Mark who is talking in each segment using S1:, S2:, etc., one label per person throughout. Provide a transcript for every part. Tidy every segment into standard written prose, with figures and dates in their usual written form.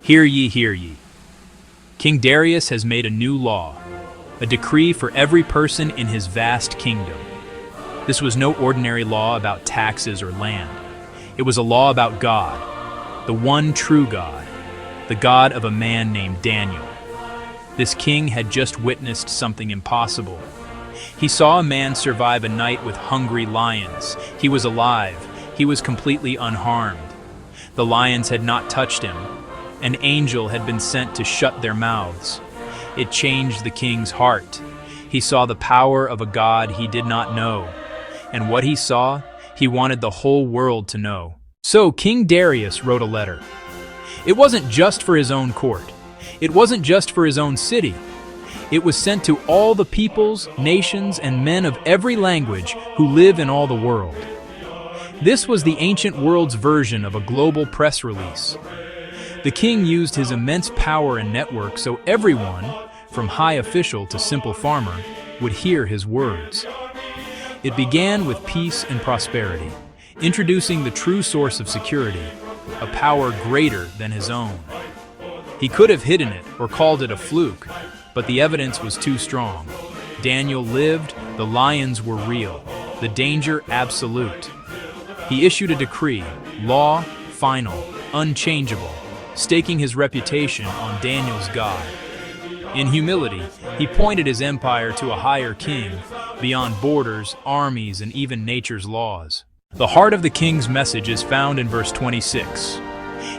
S1: Hear ye, hear ye. King Darius has made a new law, a decree for every person in his vast kingdom. This was no ordinary law about taxes or land. It was a law about God, the one true God, the God of a man named Daniel. This king had just witnessed something impossible. He saw a man survive a night with hungry lions. He was alive. He was completely unharmed. The lions had not touched him. An angel had been sent to shut their mouths. It changed the king's heart. He saw the power of a God he did not know. And what he saw, he wanted the whole world to know. So King Darius wrote a letter. It wasn't just for his own court. It wasn't just for his own city. It was sent to all the peoples, nations, and men of every language who live in all the world. This was the ancient world's version of a global press release. The king used his immense power and network so everyone, from high official to simple farmer, would hear his words. It began with peace and prosperity, introducing the true source of security, a power greater than his own. He could have hidden it or called it a fluke, but the evidence was too strong. Daniel lived, the lions were real, the danger absolute. He issued a decree, law, final, unchangeable, staking his reputation on Daniel's God. In humility, he pointed his empire to a higher king, beyond borders, armies, and even nature's laws. The heart of the king's message is found in verse 26.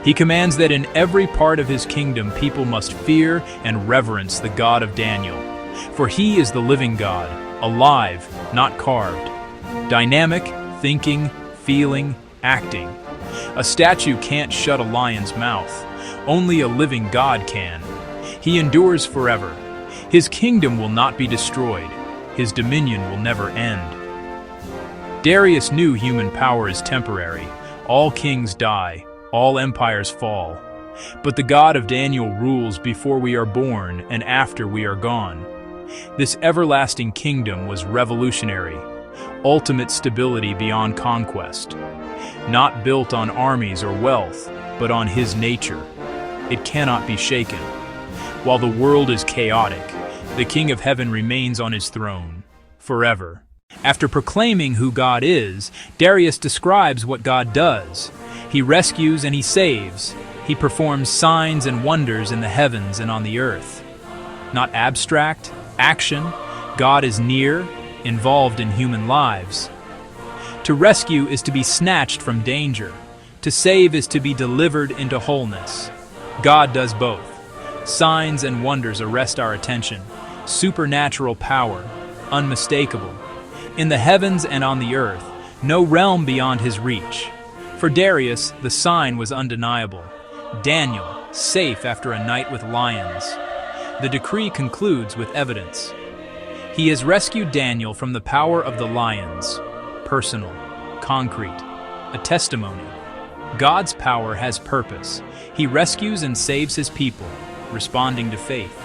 S1: He commands that in every part of his kingdom people must fear and reverence the God of Daniel, for he is the living God, alive, not carved, dynamic, thinking, feeling, acting. A statue can't shut a lion's mouth. Only a living God can. He endures forever. His kingdom will not be destroyed. His dominion will never end. Darius knew human power is temporary. All kings die. All empires fall. But the God of Daniel rules before we are born and after we are gone. This everlasting kingdom was revolutionary. Ultimate stability beyond conquest. Not built on armies or wealth, but on his nature. It cannot be shaken. While the world is chaotic, the King of Heaven remains on his throne, forever. After proclaiming who God is, Darius describes what God does. He rescues and he saves. He performs signs and wonders in the heavens and on the earth. Not abstract, action. God is near, involved in human lives. To rescue is to be snatched from danger. To save is to be delivered into wholeness. God does both. Signs and wonders arrest our attention. Supernatural power, unmistakable. In the heavens and on the earth, no realm beyond his reach. For Darius, the sign was undeniable. Daniel, safe after a night with lions. The decree concludes with evidence. He has rescued Daniel from the power of the lions. Personal, concrete, a testimony. God's power has purpose. He rescues and saves his people, responding to faith.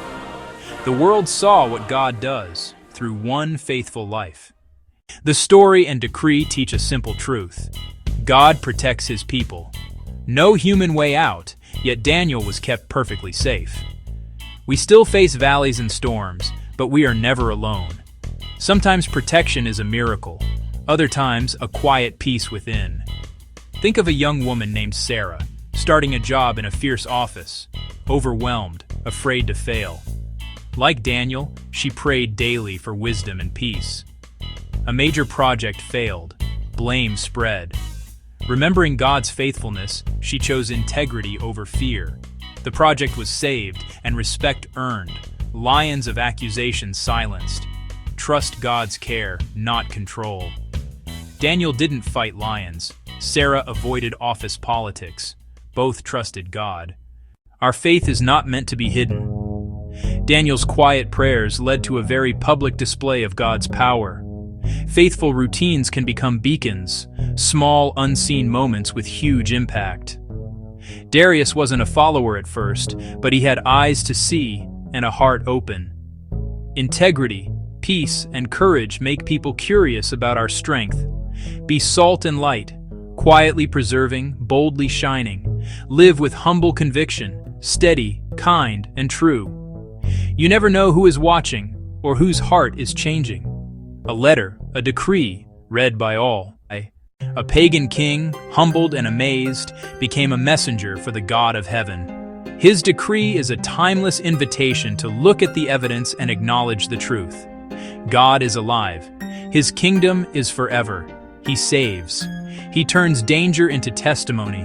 S1: The world saw what God does through one faithful life. The story and decree teach a simple truth. God protects his people. No human way out, yet Daniel was kept perfectly safe. We still face valleys and storms, but we are never alone. Sometimes protection is a miracle, other times a quiet peace within. Think of a young woman named Sarah, starting a job in a fierce office, overwhelmed, afraid to fail. Like Daniel, she prayed daily for wisdom and peace. A major project failed. Blame spread. Remembering God's faithfulness, she chose integrity over fear. The project was saved and respect earned. Lions of accusation silenced. Trust God's care, not control. Daniel didn't fight lions. Sarah avoided office politics. Both trusted God. Our faith is not meant to be hidden. Daniel's quiet prayers led to a very public display of God's power. Faithful routines can become beacons, small, unseen moments with huge impact. Darius wasn't a follower at first, but he had eyes to see and a heart open. Integrity, peace, and courage make people curious about our strength. Be salt and light, quietly preserving, boldly shining. Live with humble conviction, steady, kind, and true. You never know who is watching or whose heart is changing. A letter, a decree, read by all. A pagan king, humbled and amazed, became a messenger for the God of heaven. His decree is a timeless invitation to look at the evidence and acknowledge the truth. God is alive. His kingdom is forever. He saves. He turns danger into testimony.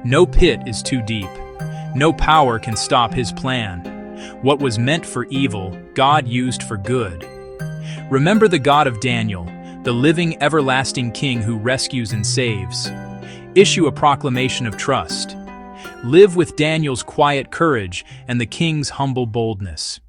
S1: No pit is too deep. No power can stop his plan. What was meant for evil, God used for good. Remember the God of Daniel, the living, everlasting King who rescues and saves. Issue a proclamation of trust. Live with Daniel's quiet courage and the king's humble boldness.